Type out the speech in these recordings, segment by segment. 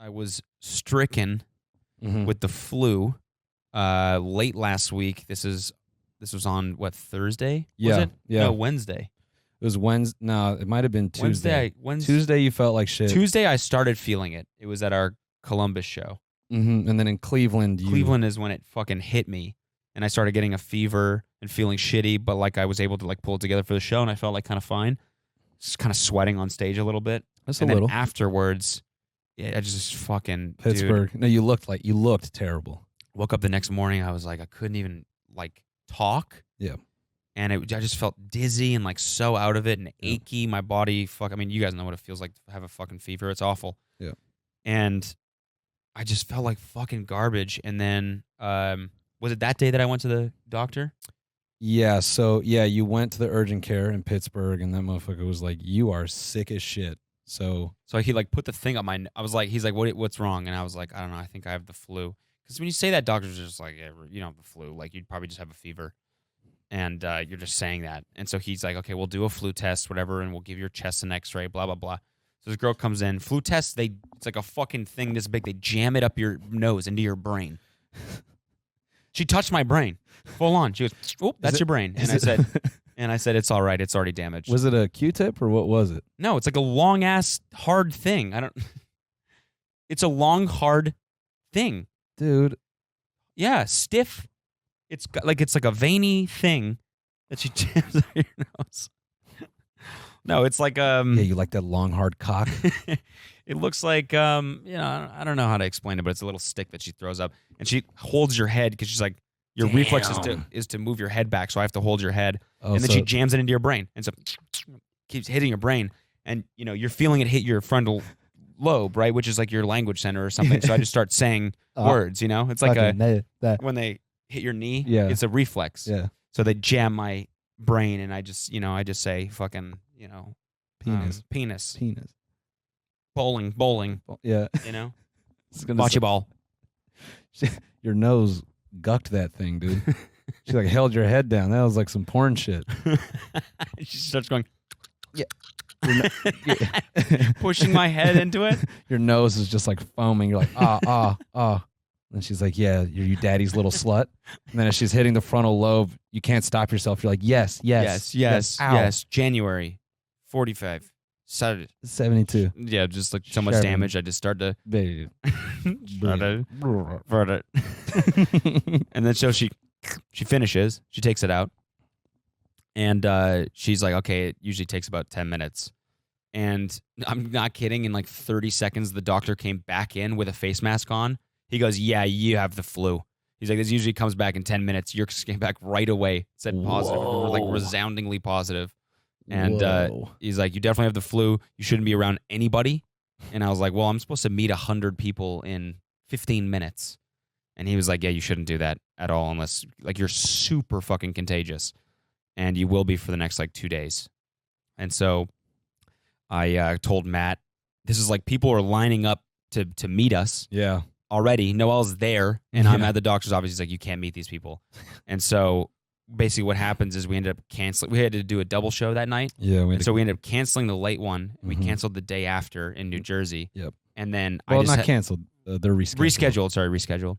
I was stricken with the flu late last week. This was on what, Thursday? Was it? Yeah. No, Wednesday. It was Wednesday. No, it might have been Tuesday. Tuesday, you felt like shit. Tuesday, I started feeling it. It was at our Columbus show. And then in Cleveland, Cleveland is when it fucking hit me, and I started getting a fever and feeling shitty. But like I was able to like pull it together for the show, and I felt like kind of fine. Just kind of sweating on stage a little bit. That's and a then little. Afterwards, yeah, I just fucking Pittsburgh. Dude, No, you looked terrible. woke up the next morning. I was like, I couldn't even like talk. Yeah. And I just felt dizzy and like so out of it and achy. My body, I mean, you guys know what it feels like to have a fucking fever. It's awful. Yeah. And I just felt like fucking garbage. And then, was it that day that I went to the doctor? Yeah. So yeah, you went to the urgent care in Pittsburgh, and that motherfucker was like, "You are sick as shit." So he like put the thing up my. I was like, he's like, what's wrong? And I was like, I don't know. I think I have the flu. Because when you say that, doctors are just like, yeah, you don't have the flu. Like you'd probably just have a fever. And you're just saying that. And so he's like, okay, we'll do a flu test, whatever, and we'll give your chest an x-ray, blah, blah, blah. So this girl comes in. Flu test, it's like a fucking thing this big. They jam it up your nose into your brain. She touched my brain, full on. She goes, "Oh, that's your brain." And I said, "It's all right. It's already damaged." Was it a Q-tip or what was it? No, it's like a long ass hard thing. It's a long hard thing, dude. Yeah, stiff. It's like a veiny thing that she jams out your nose. No, it's like Yeah, you like that long hard cock. It looks like I don't know how to explain it, but it's a little stick that she throws up, and she holds your head because she's like, your reflex is to move your head back, so I have to hold your head, and then she jams it into your brain, and so keeps hitting your brain, and you're feeling it hit your frontal lobe, right, which is like your language center or something. So I just start saying words, it's like when they hit your knee, it's a reflex. Yeah. So they jam my brain, and I just say fucking penis. Bowling. Yeah. Bocce ball. Your nose gucked that thing, dude. She like held your head down. That was like some porn shit. She starts going, yeah. Pushing my head into it. Your nose is just like foaming. You're like, ah. And she's like, yeah, you're your daddy's little slut. And then as she's hitting the frontal lobe, you can't stop yourself. You're like, yes. January 45. 72. Yeah, just like so much damage. I just start to. And then so she finishes. She takes it out. And she's like, okay, it usually takes about 10 minutes. And I'm not kidding. In like 30 seconds, the doctor came back in with a face mask on. He goes, yeah, you have the flu. He's like, this usually comes back in 10 minutes. Yours came back right away. Said positive. Like resoundingly positive. And he's like, you definitely have the flu. You shouldn't be around anybody. And I was like, well, I'm supposed to meet 100 people in 15 minutes. And he was like, yeah, you shouldn't do that at all unless like you're super fucking contagious. And you will be for the next like 2 days. And so I told Matt, this is like people are lining up to meet us. Yeah. Already. Noel's there, and I'm at the doctor's office. He's like, you can't meet these people. And so basically what happens is we ended up canceling. We had to do a double show that night. Yeah. So we ended up canceling the late one. We canceled the day after in New Jersey. Yep. And then canceled. They're rescheduled. Rescheduled.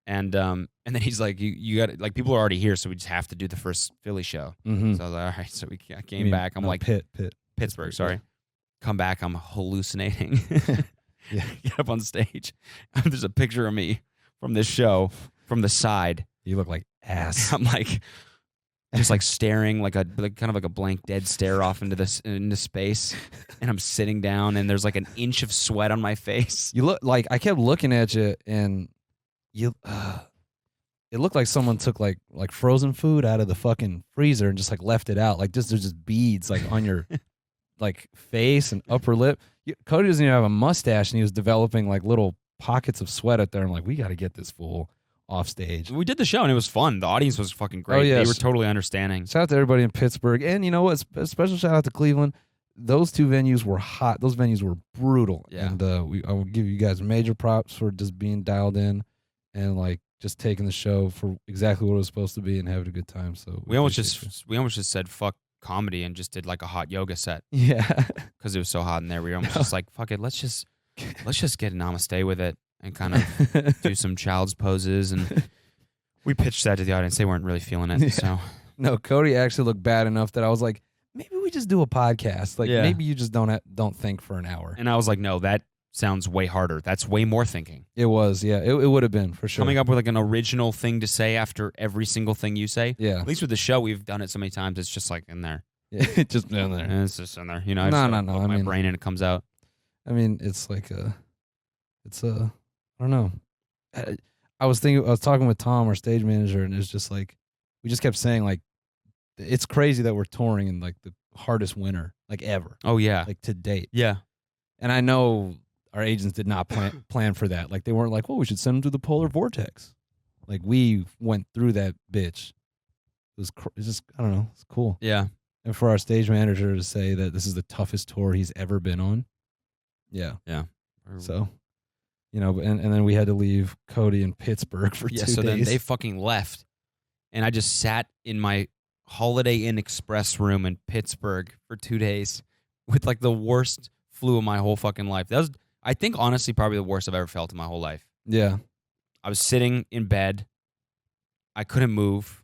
And then he's like, you got like people are already here, so we just have to do the first Philly show. So I was like, all right. So I came back. I'm like, Pittsburgh. Sorry. Come back. I'm hallucinating. Yeah. Get up on stage. There's a picture of me from this show from the side. You look like ass. I'm like, just like staring like kind of like a blank dead stare off into space. And I'm sitting down, and there's like an inch of sweat on my face. You look like, I kept looking at you, and you, it looked like someone took like frozen food out of the fucking freezer and just like left it out. Like there's just beads like on your like face and upper lip. Cody doesn't even have a mustache, and he was developing like little pockets of sweat out there. I'm like, we got to get this fool off stage. We did the show, and it was fun. The audience was fucking great. Oh, yes. They were totally understanding. Shout out to everybody in Pittsburgh. And you know what? A special shout out to Cleveland. Those two venues were hot. Those venues were brutal. Yeah. And I will give you guys major props for just being dialed in and like just taking the show for exactly what it was supposed to be and having a good time. So we almost just said fuck comedy and just did like a hot yoga set. Yeah. Because it was so hot in there. We were almost just like, fuck it, let's just let's just get namaste with it and kind of do some child's poses. And we pitched that to the audience. They weren't really feeling it. Yeah. So No, Cody actually looked bad enough that I was like, maybe we just do a podcast. Like, maybe you just don't think for an hour. And I was like, no, that sounds way harder. That's way more thinking. It was, yeah. It would have been, for sure. Coming up with like an original thing to say after every single thing you say. Yeah. At least with the show, we've done it so many times. It's just like in there. Yeah, just in there. And it's just in there. You know, No. I mean, brain and it comes out. I mean, it's like I don't know. I was talking with Tom, our stage manager, and it's just like, we just kept saying like, it's crazy that we're touring in like the hardest winter like ever. Oh yeah. Like to date. Yeah. And I know our agents did not plan for that. Like they weren't like, well, we should send them to the polar vortex. Like we went through that bitch. It's just, I don't know. It's cool. Yeah. And for our stage manager to say that this is the toughest tour he's ever been on. Yeah. Yeah. So, you know, and then we had to leave Cody in Pittsburgh for 2 days. So then they fucking left. And I just sat in my Holiday Inn Express room in Pittsburgh for 2 days with like the worst flu of my whole fucking life. That was, I think, honestly, probably the worst I've ever felt in my whole life. Yeah. I was sitting in bed. I couldn't move.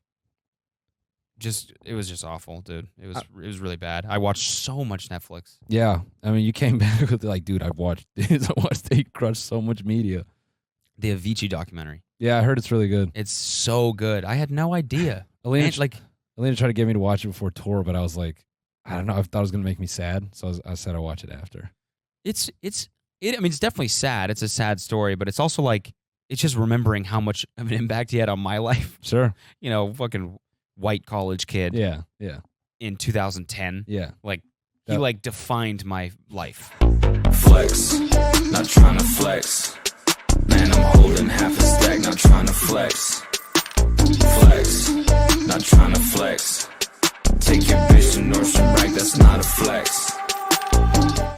It was just awful, dude. It was really bad. I watched so much Netflix. Yeah. I mean, you came back with like, dude, I watched they crushed so much media. The Avicii documentary. Yeah, I heard it's really good. It's so good. I had no idea. Alina tried to get me to watch it before tour, but I was like, I don't know. I thought it was going to make me sad, so I said I'll watch it after. I mean, it's definitely sad. It's a sad story, but it's also like, it's just remembering how much of an impact he had on my life. Sure. You know, fucking white college kid. Yeah. In 2010. Yeah. Like, he like defined my life. Flex, not trying to flex. Man, I'm holding half a stack, not trying to flex. Flex, not trying to flex. Take your bitch to Nordstrom Rack, that's not a flex.